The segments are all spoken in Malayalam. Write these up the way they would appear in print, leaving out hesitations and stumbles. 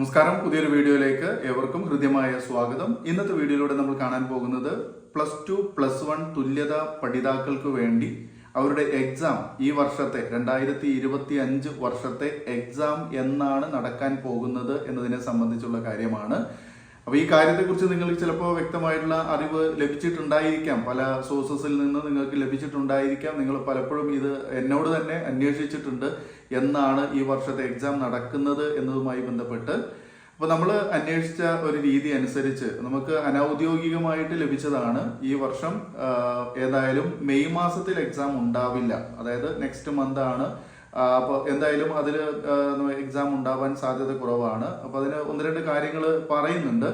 നമസ്കാരം, പുതിയൊരു വീഡിയോയിലേക്ക് ഏവർക്കും ഹൃദ്യമായ സ്വാഗതം. ഇന്നത്തെ വീഡിയോയിലൂടെ നമ്മൾ കാണാൻ പോകുന്നത് +2 +1 തുല്യത പഠിതാക്കൾക്ക് വേണ്ടി അവരുടെ എക്സാം ഈ വർഷത്തെ 2025 വർഷത്തെ എക്സാം എന്നാണ് നടക്കാൻ പോകുന്നത് എന്നതിനെ സംബന്ധിച്ചുള്ള കാര്യമാണ്. അപ്പോൾ ഈ കാര്യത്തെക്കുറിച്ച് നിങ്ങൾക്ക് ചിലപ്പോൾ വ്യക്തമായിട്ടുള്ള അറിവ് ലഭിച്ചിട്ടുണ്ടായിരിക്കാം, പല സോഴ്സസിൽ നിന്ന് നിങ്ങൾക്ക് ലഭിച്ചിട്ടുണ്ടായിരിക്കാം. നിങ്ങൾ പലപ്പോഴും ഇത് എന്നോട് തന്നെ അന്വേഷിച്ചിട്ടുണ്ട്, എന്നാണ് ഈ വർഷത്തെ എക്സാം നടക്കുന്നത് എന്നതുമായി ബന്ധപ്പെട്ട്. അപ്പോൾ നമ്മൾ അന്വേഷിച്ച ഒരു രീതി അനുസരിച്ച് നമുക്ക് അനൗദ്യോഗികമായിട്ട് ലഭിച്ചതാണ് ഈ വർഷം ഏതായാലും മെയ് മാസത്തിൽ എക്സാം ഉണ്ടാവില്ല, അതായത് നെക്സ്റ്റ് മന്ത് ആണ്. അപ്പോൾ എന്തായാലും അതിൽ എക്സാം ഉണ്ടാവാൻ സാധ്യത കുറവാണ്. അപ്പോൾ അതിന് ഒന്ന് രണ്ട് കാര്യങ്ങൾ പറയുന്നുണ്ട്.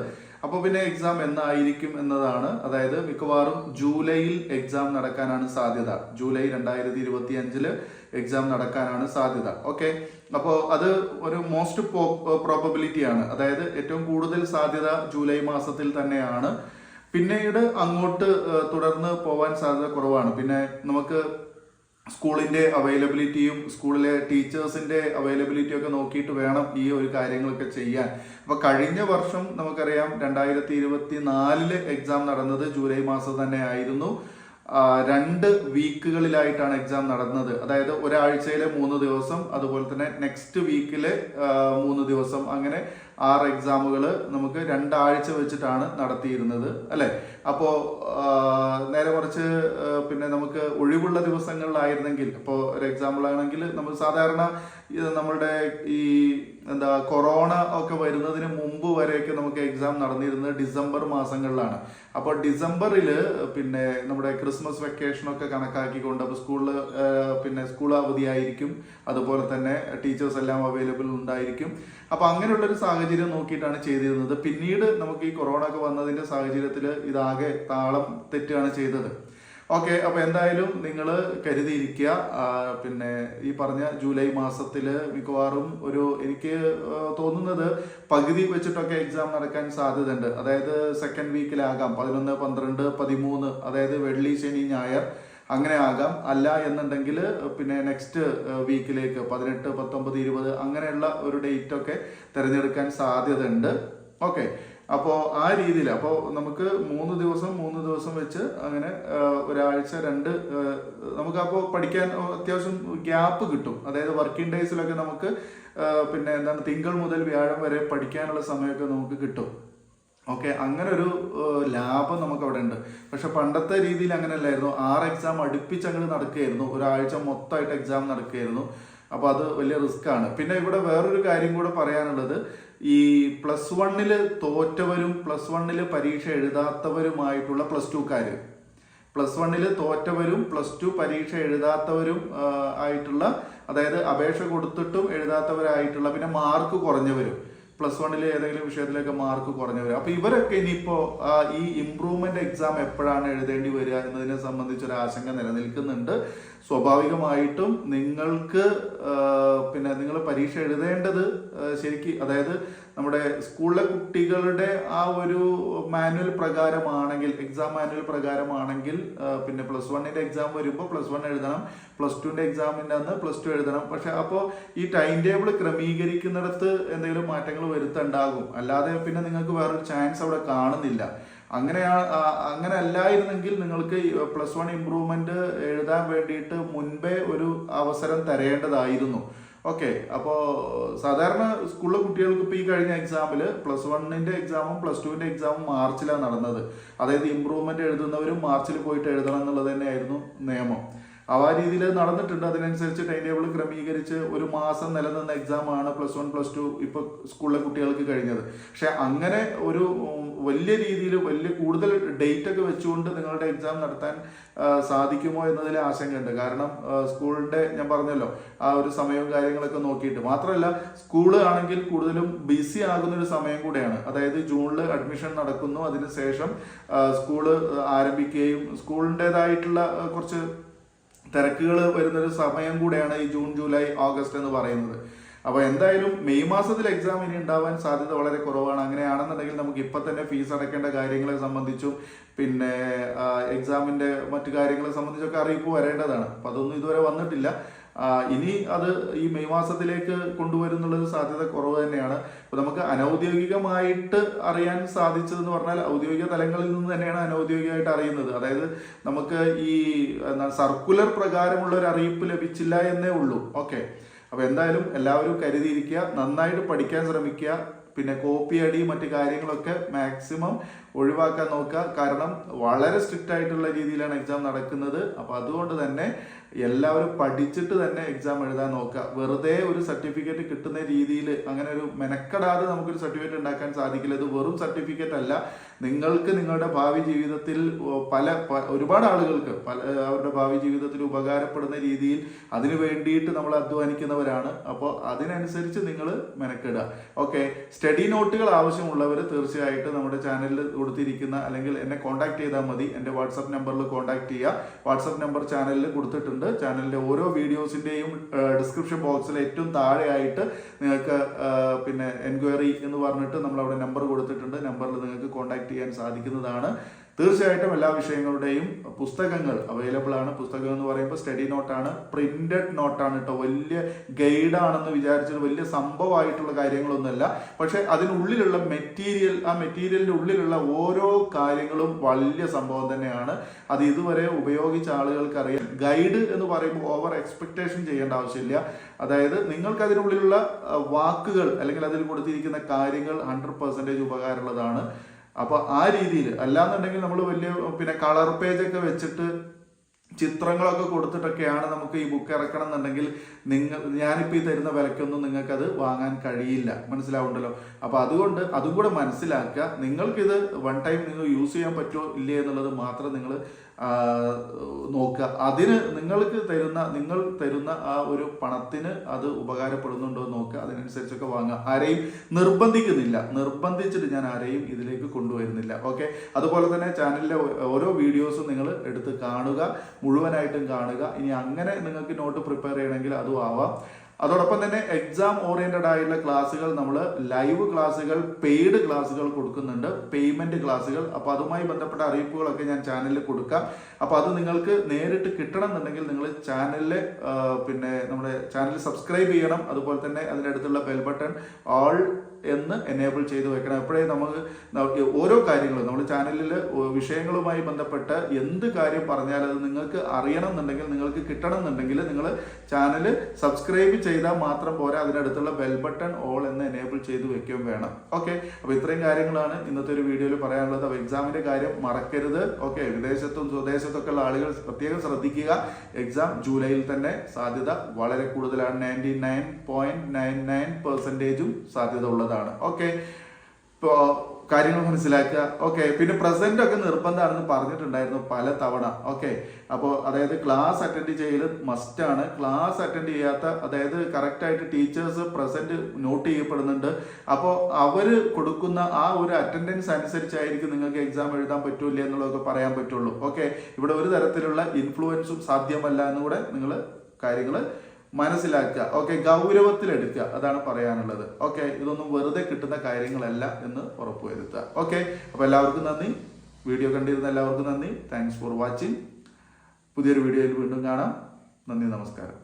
അപ്പോൾ പിന്നെ എക്സാം എന്നായിരിക്കും എന്നതാണ്, അതായത് മിക്കവാറും ജൂലൈയിൽ എക്സാം നടക്കാനാണ് സാധ്യത. ജൂലൈ 2025 എക്സാം നടക്കാനാണ് സാധ്യത. ഓക്കെ, അപ്പോൾ അത് ഒരു മോസ്റ്റ് പ്രോബബിലിറ്റി ആണ്, അതായത് ഏറ്റവും കൂടുതൽ സാധ്യത ജൂലൈ മാസത്തിൽ തന്നെയാണ്. പിന്നീട് അങ്ങോട്ട് തുടർന്ന് പോവാൻ സാധ്യത കുറവാണ്. പിന്നെ നമുക്ക് സ്കൂളിന്റെ അവൈലബിലിറ്റിയും സ്കൂളിലെ ടീച്ചേഴ്സിന്റെ അവൈലബിലിറ്റിയും ഒക്കെ നോക്കിയിട്ട് വേണം ഈ ഒരു കാര്യങ്ങളൊക്കെ ചെയ്യാൻ. അപ്പൊ കഴിഞ്ഞ വർഷം നമുക്കറിയാം 2024 എക്സാം നടന്നത് ജൂലൈ മാസം തന്നെ ആയിരുന്നു. 2 വീക്കുകളിലായിട്ടാണ് എക്സാം നടന്നത്, അതായത് ഒരാഴ്ചയിലെ 3 ദിവസം, അതുപോലെ തന്നെ നെക്സ്റ്റ് വീക്കിലെ 3 ദിവസം, അങ്ങനെ 6 എക്സാമുകൾ നമുക്ക് 2 ആഴ്ച വെച്ചിട്ടാണ് നടത്തിയിരുന്നത്, അല്ലെ? അപ്പോൾ നേരെ മറിച്ച് പിന്നെ നമുക്ക് ഒഴിവുള്ള ദിവസങ്ങളിലായിരുന്നെങ്കിൽ, ഇപ്പോൾ ഒരു എക്സാമ്പിൾ ആണെങ്കിൽ നമ്മൾ സാധാരണ നമ്മളുടെ ഈ കൊറോണ ഒക്കെ വരുന്നതിന് മുമ്പ് വരെയൊക്കെ നമുക്ക് എക്സാം നടന്നിരുന്നത് ഡിസംബർ മാസങ്ങളിലാണ്. അപ്പോൾ ഡിസംബറിൽ പിന്നെ നമ്മുടെ ക്രിസ്മസ് വെക്കേഷൻ ഒക്കെ കണക്കാക്കിക്കൊണ്ട് അപ്പോൾ സ്കൂൾ അവധിയായിരിക്കും, അതുപോലെ തന്നെ ടീച്ചേഴ്സ് എല്ലാം അവൈലബിൾ ഉണ്ടായിരിക്കും. അപ്പൊ അങ്ങനെയുള്ളൊരു സാഹചര്യം നോക്കിയിട്ടാണ് ചെയ്തിരുന്നത്. പിന്നീട് നമുക്ക് ഈ കൊറോണ ഒക്കെ വന്നതിന്റെ സാഹചര്യത്തിൽ ഇതാകെ താളം തെറ്റുകയാണ് ചെയ്തത്. ഓക്കെ, അപ്പൊ എന്തായാലും നിങ്ങൾ കരുതിയിരിക്കുക. പിന്നെ ഈ പറഞ്ഞ ജൂലൈ മാസത്തിൽ മിക്കവാറും എനിക്ക് തോന്നുന്നത് പകുതി വെച്ചിട്ടൊക്കെ എക്സാം നടക്കാൻ സാധ്യതയുണ്ട്. അതായത് സെക്കൻഡ് വീക്കിലാകാം, 11, 12, 13, അതായത് വെള്ളി, ശനി, ഞായർ അങ്ങനെ ആകാം. അല്ല എന്നുണ്ടെങ്കിൽ പിന്നെ നെക്സ്റ്റ് വീക്കിലേക്ക് 18, 19, 20 അങ്ങനെയുള്ള ഒരു ഡേറ്റ് ഒക്കെ തിരഞ്ഞെടുക്കാൻ സാധ്യതയുണ്ട്. ഓക്കെ, അപ്പോൾ ആ രീതിയിൽ അപ്പോൾ നമുക്ക് 3 ദിവസം വെച്ച് അങ്ങനെ ഒരാഴ്ച 2 നമുക്ക് അപ്പോൾ പഠിക്കാൻ അത്യാവശ്യം ഗ്യാപ്പ് കിട്ടും. അതായത് വർക്കിംഗ് ഡേയ്സിലൊക്കെ നമുക്ക് പിന്നെ തിങ്കൾ മുതൽ വ്യാഴം വരെ പഠിക്കാനുള്ള സമയമൊക്കെ നമുക്ക് കിട്ടും. ഓക്കെ, അങ്ങനെ ഒരു ലാഭം നമുക്ക് അവിടെ ഉണ്ട്. പക്ഷെ പണ്ടത്തെ രീതിയിൽ അങ്ങനെയല്ലായിരുന്നു. 6 എക്സാം അടുപ്പിച്ച് അങ്ങനെ നടക്കുകയായിരുന്നു, ഒരാഴ്ച മൊത്തമായിട്ട് എക്സാം നടക്കുകയായിരുന്നു. അപ്പോൾ അത് വലിയ റിസ്ക് ആണ്. പിന്നെ ഇവിടെ വേറൊരു കാര്യം കൂടെ പറയാനുള്ളത്, ഈ +1 തോറ്റവരും +1 പരീക്ഷ എഴുതാത്തവരുമായിട്ടുള്ള +2കാര്, +1 തോറ്റവരും +2 പരീക്ഷ എഴുതാത്തവരും ആയിട്ടുള്ള, അതായത് അപേക്ഷ കൊടുത്തിട്ടും എഴുതാത്തവരായിട്ടുള്ള, പിന്നെ മാർക്ക് കുറഞ്ഞവരും, +1 ഏതെങ്കിലും വിഷയത്തിലൊക്കെ മാർക്ക് കുറഞ്ഞവർ, അപ്പൊ ഇവരൊക്കെ ഇനിയിപ്പോ ഈ ഇംപ്രൂവ്മെന്റ് എക്സാം എപ്പോഴാണ് എഴുതേണ്ടി വരിക എന്നതിനെ സംബന്ധിച്ചൊരു ആശങ്ക നിലനിൽക്കുന്നുണ്ട്. സ്വാഭാവികമായിട്ടും നിങ്ങൾക്ക് പിന്നെ നിങ്ങൾ പരീക്ഷ എഴുതേണ്ടത് ശരിക്കും, അതായത് നമ്മുടെ സ്കൂളിലെ കുട്ടികളുടെ ആ ഒരു മാനുവൽ പ്രകാരമാണെങ്കിൽ, എക്സാം മാനുവൽ പ്രകാരമാണെങ്കിൽ പിന്നെ +1 എക്സാം വരുമ്പോൾ +1 എഴുതണം, +2 എക്സാമിൻ്റെ അന്ന് +2 എഴുതണം. പക്ഷെ അപ്പോൾ ഈ ടൈം ടേബിൾ ക്രമീകരിക്കുന്നിടത്ത് എന്തെങ്കിലും മാറ്റങ്ങൾ വരുത്തുണ്ടാകും, അല്ലാതെ പിന്നെ നിങ്ങൾക്ക് വേറൊരു ചാൻസ് അവിടെ കാണുന്നില്ല. അങ്ങനെ അല്ലായിരുന്നെങ്കിൽ നിങ്ങൾക്ക് +1 ഇംപ്രൂവ്മെന്റ് എഴുതാൻ വേണ്ടിയിട്ട് മുൻപേ ഒരു അവസരം തരേണ്ടതായിരുന്നു. ഓക്കെ, അപ്പോൾ സാധാരണ സ്കൂളിലെ കുട്ടികൾക്ക് ഇപ്പോൾ ഈ കഴിഞ്ഞ എക്സാമിൽ +1 എക്സാമും +2 എക്സാമും മാർച്ചിലാണ് നടന്നത്. അതായത് ഇംപ്രൂവ്മെന്റ് എഴുതുന്നവരും മാർച്ചിൽ പോയിട്ട് എഴുതണം എന്നുള്ളത് തന്നെയായിരുന്നു നിയമം. ആ രീതിയിൽ നടന്നിട്ടുണ്ട്. അതിനനുസരിച്ച് ടൈം ടേബിൾ ക്രമീകരിച്ച് 1 മാസം നിലനിന്ന എക്സാമാണ് +1, +2 ഇപ്പോൾ സ്കൂളിലെ കുട്ടികൾക്ക് കഴിഞ്ഞത്. പക്ഷെ അങ്ങനെ ഒരു വലിയ രീതിയിൽ കൂടുതൽ ഡേറ്റ് ഒക്കെ വെച്ചുകൊണ്ട് നിങ്ങളുടെ എക്സാം നടത്താൻ സാധിക്കുമോ എന്നതിൽ ആശങ്കയുണ്ട്. കാരണം സ്കൂളിന്റെ ഞാൻ പറഞ്ഞല്ലോ ആ ഒരു സമയവും കാര്യങ്ങളൊക്കെ നോക്കിയിട്ട്, മാത്രമല്ല സ്കൂള് ആണെങ്കിൽ കൂടുതലും ബിസി ആകുന്ന ഒരു സമയം കൂടെയാണ്. അതായത് ജൂണിൽ അഡ്മിഷൻ നടക്കുന്നു, അതിനുശേഷം സ്കൂള് ആരംഭിക്കുകയും സ്കൂളിൻ്റെതായിട്ടുള്ള കുറച്ച് തിരക്കുകൾ വരുന്നൊരു സമയം കൂടെയാണ് ഈ ജൂൺ, ജൂലൈ, ഓഗസ്റ്റ് എന്ന് പറയുന്നത്. അപ്പോൾ എന്തായാലും മെയ് മാസത്തിൽ എക്സാം ഇനി ഉണ്ടാവാൻ സാധ്യത വളരെ കുറവാണ്. അങ്ങനെയാണെന്നുണ്ടെങ്കിൽ നമുക്ക് ഇപ്പം തന്നെ ഫീസ് അടയ്ക്കേണ്ട കാര്യങ്ങളെ സംബന്ധിച്ചും പിന്നെ എക്സാമിൻ്റെ മറ്റു കാര്യങ്ങളെ സംബന്ധിച്ചൊക്കെ അറിയിപ്പ് വരേണ്ടതാണ്. അപ്പോൾ അതൊന്നും ഇതുവരെ വന്നിട്ടില്ല. ഇനി അത് ഈ മെയ് മാസത്തിലേക്ക് കൊണ്ടുവരുന്നുള്ളത് സാധ്യത കുറവ് തന്നെയാണ്. അപ്പൊ നമുക്ക് അനൗദ്യോഗികമായിട്ട് അറിയാൻ സാധിച്ചതെന്ന് പറഞ്ഞാൽ ഔദ്യോഗിക തലങ്ങളിൽ നിന്ന് തന്നെയാണ് അനൗദ്യോഗികമായിട്ട് അറിയുന്നത്. അതായത് നമുക്ക് ഈ സർക്കുലർ പ്രകാരമുള്ള ഒരു അറിയിപ്പ് ലഭിച്ചില്ല എന്നേ ഉള്ളൂ. ഓക്കെ, അപ്പൊ എന്തായാലും എല്ലാവരും കരുതിയിരിക്കുക, നന്നായിട്ട് പഠിക്കാൻ ശ്രമിക്കുക. പിന്നെ കോപ്പി അടി മറ്റു കാര്യങ്ങളൊക്കെ മാക്സിമം ഒഴിവാക്കാൻ നോക്കുക. കാരണം വളരെ സ്ട്രിക്റ്റ് ആയിട്ടുള്ള രീതിയിലാണ് എക്സാം നടക്കുന്നത്. അപ്പൊ അതുകൊണ്ട് തന്നെ എല്ലാവരും പഠിച്ചിട്ട് തന്നെ എക്സാം എഴുതാൻ നോക്കുക. വെറുതെ ഒരു സർട്ടിഫിക്കറ്റ് കിട്ടുന്ന രീതിയിൽ അങ്ങനെ ഒരു മെനക്കെടാതെ നമുക്കൊരു സർട്ടിഫിക്കറ്റ് ഉണ്ടാക്കാൻ സാധിക്കില്ല. ഇത് വെറും സർട്ടിഫിക്കറ്റ് അല്ല, നിങ്ങൾക്ക് നിങ്ങളുടെ ഭാവി ജീവിതത്തിൽ ഒരുപാട് ആളുകൾക്ക് അവരുടെ ഭാവി ജീവിതത്തിൽ ഉപകാരപ്പെടുന്ന രീതിയിൽ അതിനു വേണ്ടിയിട്ട് നമ്മൾ അധ്വാനിക്കുന്നവരാണ്. അപ്പോൾ അതിനനുസരിച്ച് നിങ്ങൾ മെനക്കെടുക. ഓക്കെ, സ്റ്റഡി നോട്ടുകൾ ആവശ്യമുള്ളവർ തീർച്ചയായിട്ടും നമ്മുടെ ചാനലിൽ കൊടുത്തിരിക്കുന്ന അല്ലെങ്കിൽ എന്നെ കോൺടാക്ട് ചെയ്താൽ മതി. എൻ്റെ വാട്സപ്പ് നമ്പറിൽ കോൺടാക്ട് ചെയ്യുക. വാട്സപ്പ് നമ്പർ ചാനലിൽ കൊടുത്തിട്ടുണ്ട്. ചാനലിന്റെ ഓരോ വീഡിയോസിന്റെയും ഡിസ്ക്രിപ്ഷൻ ബോക്സിൽ ഏറ്റവും താഴെയായിട്ട് നിങ്ങൾക്ക് പിന്നെ എൻക്വയറി എന്ന് പറഞ്ഞിട്ട് നമ്മൾ അവിടെ നമ്പർ കൊടുത്തിട്ടുണ്ട്. നമ്പറിൽ നിങ്ങൾക്ക് കോൺടാക്ട് ചെയ്യാൻ സാധിക്കുന്നതാണ്. തീർച്ചയായിട്ടും എല്ലാ വിഷയങ്ങളുടെയും പുസ്തകങ്ങൾ അവൈലബിൾ ആണ്. പുസ്തകം എന്ന് പറയുമ്പോൾ സ്റ്റഡി നോട്ടാണ്, പ്രിന്റഡ് നോട്ടാണ് കേട്ടോ. വലിയ ഗൈഡാണെന്ന് വിചാരിച്ചത് വലിയ സംഭവമായിട്ടുള്ള കാര്യങ്ങളൊന്നുമല്ല. പക്ഷെ അതിനുള്ളിലുള്ള മെറ്റീരിയൽ, ആ മെറ്റീരിയലിന്റെ ഉള്ളിലുള്ള ഓരോ കാര്യങ്ങളും വലിയ സംഭവം തന്നെയാണ്. അത് ഇതുവരെ ഉപയോഗിച്ച ആളുകൾക്ക് അറിയാം. ഗൈഡ് എന്ന് പറയുമ്പോൾ ഓവർ എക്സ്പെക്ടേഷൻ ചെയ്യേണ്ട ആവശ്യമില്ല. അതായത് നിങ്ങൾക്ക് അതിനുള്ളിലുള്ള വാക്കുകൾ അല്ലെങ്കിൽ അതിൽ കൊടുത്തിരിക്കുന്ന കാര്യങ്ങൾ 100% ഉപകാരമുള്ളതാണ്. അപ്പൊ ആ രീതിയിൽ അല്ലാന്നുണ്ടെങ്കിൽ നമ്മൾ വലിയ പിന്നെ കളർ പേജൊക്കെ വെച്ചിട്ട് ചിത്രങ്ങളൊക്കെ കൊടുത്തിട്ടൊക്കെയാണ് നമുക്ക് ഈ ബുക്ക് ഇറക്കണം എന്നുണ്ടെങ്കിൽ ഞാനിപ്പോൾ ഈ തരുന്ന വിലക്കൊന്നും നിങ്ങൾക്ക് അത് വാങ്ങാൻ കഴിയില്ല. മനസ്സിലാവുണ്ടല്ലോ. അപ്പൊ അതുകൊണ്ട് അതും കൂടെ മനസ്സിലാക്കുക. നിങ്ങൾക്കിത് വൺ ടൈം നിങ്ങൾ യൂസ് ചെയ്യാൻ പറ്റുമോ ഇല്ലേ എന്നുള്ളത് മാത്രം നിങ്ങൾ നോക്കുക. അതിന് നിങ്ങൾ തരുന്ന ആ ഒരു പണത്തിന് അത് ഉപകാരപ്പെടുന്നുണ്ടോ എന്ന് നോക്കുക. അതിനനുസരിച്ചൊക്കെ വാങ്ങുക. ആരെയും നിർബന്ധിച്ചിട്ട് ഞാൻ ആരെയും ഇതിലേക്ക് കൊണ്ടുവരുന്നില്ല. ഓക്കെ, അതുപോലെ തന്നെ ചാനലിലെ ഓരോ വീഡിയോസും നിങ്ങൾ എടുത്ത് കാണുക, മുഴുവനായിട്ടും കാണുക. ഇനി അങ്ങനെ നിങ്ങൾക്ക് നോട്ട് പ്രിപ്പയർ ചെയ്യണമെങ്കിൽ അതും ആവാം. അതോടൊപ്പം തന്നെ എക്സാം ഓറിയന്റഡ് ആയിട്ടുള്ള ക്ലാസ്സുകൾ, നമ്മൾ ലൈവ് ക്ലാസ്സുകൾ, പെയ്ഡ് ക്ലാസ്സുകൾ കൊടുക്കുന്നുണ്ട്, പേയ്മെന്റ് ക്ലാസ്സുകൾ. അപ്പൊ അതുമായി ബന്ധപ്പെട്ട അറിയിപ്പുകളൊക്കെ ഞാൻ ചാനലിൽ കൊടുക്കാം. അപ്പൊ അത് നിങ്ങൾക്ക് നേരിട്ട് കിട്ടണം എന്നുണ്ടെങ്കിൽ നിങ്ങൾ ചാനലില് പിന്നെ നമ്മുടെ ചാനൽ സബ്സ്ക്രൈബ് ചെയ്യണം. അതുപോലെ തന്നെ അതിനടുത്തുള്ള ബെൽ ബട്ടൺ ഓൾ എന്ന് എനേബിൾ ചെയ്ത് വെക്കണം. എപ്പോഴേ നമുക്ക് ഓരോ കാര്യങ്ങളും നമ്മൾ ചാനലിൽ വിഷയങ്ങളുമായി ബന്ധപ്പെട്ട് എന്ത് കാര്യം പറഞ്ഞാൽ അത് നിങ്ങൾക്ക് അറിയണം എന്നുണ്ടെങ്കിൽ, നിങ്ങൾക്ക് കിട്ടണം എന്നുണ്ടെങ്കിൽ നിങ്ങൾ ചാനൽ സബ്സ്ക്രൈബ് ചെയ്താൽ മാത്രം പോരാ, അതിനടുത്തുള്ള ബെൽ ബട്ടൺ ഓൾ എന്ന് എനേബിൾ ചെയ്ത് വെക്കുകയും വേണം. ഓക്കെ, അപ്പൊ ഇത്രയും കാര്യങ്ങളാണ് ഇന്നത്തെ ഒരു വീഡിയോയിൽ പറയാനുള്ളത്. അപ്പൊ എക്സാമിന്റെ കാര്യം മറക്കരുത്. ഓക്കെ, വിദേശത്തും സ്വദേശത്തൊക്കെ ഉള്ള ആളുകൾ പ്രത്യേകം ശ്രദ്ധിക്കുക. എക്സാം ജൂലൈയിൽ തന്നെ സാധ്യത വളരെ കൂടുതലാണ്. 99.99% സാധ്യത ഉള്ളതാണ്. ഓക്കെ, ഇപ്പോ കാര്യങ്ങൾ മനസ്സിലാക്കുക. ഓക്കെ, പിന്നെ പ്രസന്റ് ഒക്കെ നിർബന്ധമാണെന്ന് പറഞ്ഞിട്ടുണ്ടായിരുന്നു പല തവണ. ഓക്കെ, അപ്പോൾ അതായത് ക്ലാസ് അറ്റൻഡ് ചെയ്യൽ മസ്റ്റ് ആണ്. ക്ലാസ് അറ്റൻഡ് ചെയ്യാത്ത, അതായത് കറക്റ്റ് ആയിട്ട് ടീച്ചേഴ്സ് പ്രസന്റ് നോട്ട് ചെയ്യപ്പെടുന്നുണ്ട്. അപ്പോൾ അവർ കൊടുക്കുന്ന ആ ഒരു അറ്റൻഡൻസ് അനുസരിച്ചായിരിക്കും നിങ്ങൾക്ക് എക്സാം എഴുതാൻ പറ്റൂല എന്നുള്ളതൊക്കെ പറയാൻ പറ്റുള്ളൂ. ഓക്കെ, ഇവിടെ ഒരു തരത്തിലുള്ള ഇൻഫ്ലുവൻസും സാധ്യമല്ല എന്നുകൂടെ നിങ്ങൾ കാര്യങ്ങൾ മനസ്സിലാക്കുക. ഓക്കെ, ഗൗരവത്തിലെടുക്കുക, അതാണ് പറയാനുള്ളത്. ഓക്കെ, ഇതൊന്നും വെറുതെ കിട്ടുന്ന കാര്യങ്ങളല്ല എന്ന് ഉറപ്പുവരുത്തുക. ഓക്കെ, അപ്പൊ എല്ലാവർക്കും നന്ദി. വീഡിയോ കണ്ടിരുന്ന എല്ലാവർക്കും നന്ദി. Thanks for watching. പുതിയൊരു വീഡിയോയിൽ വീണ്ടും കാണാം. നന്ദി, നമസ്കാരം.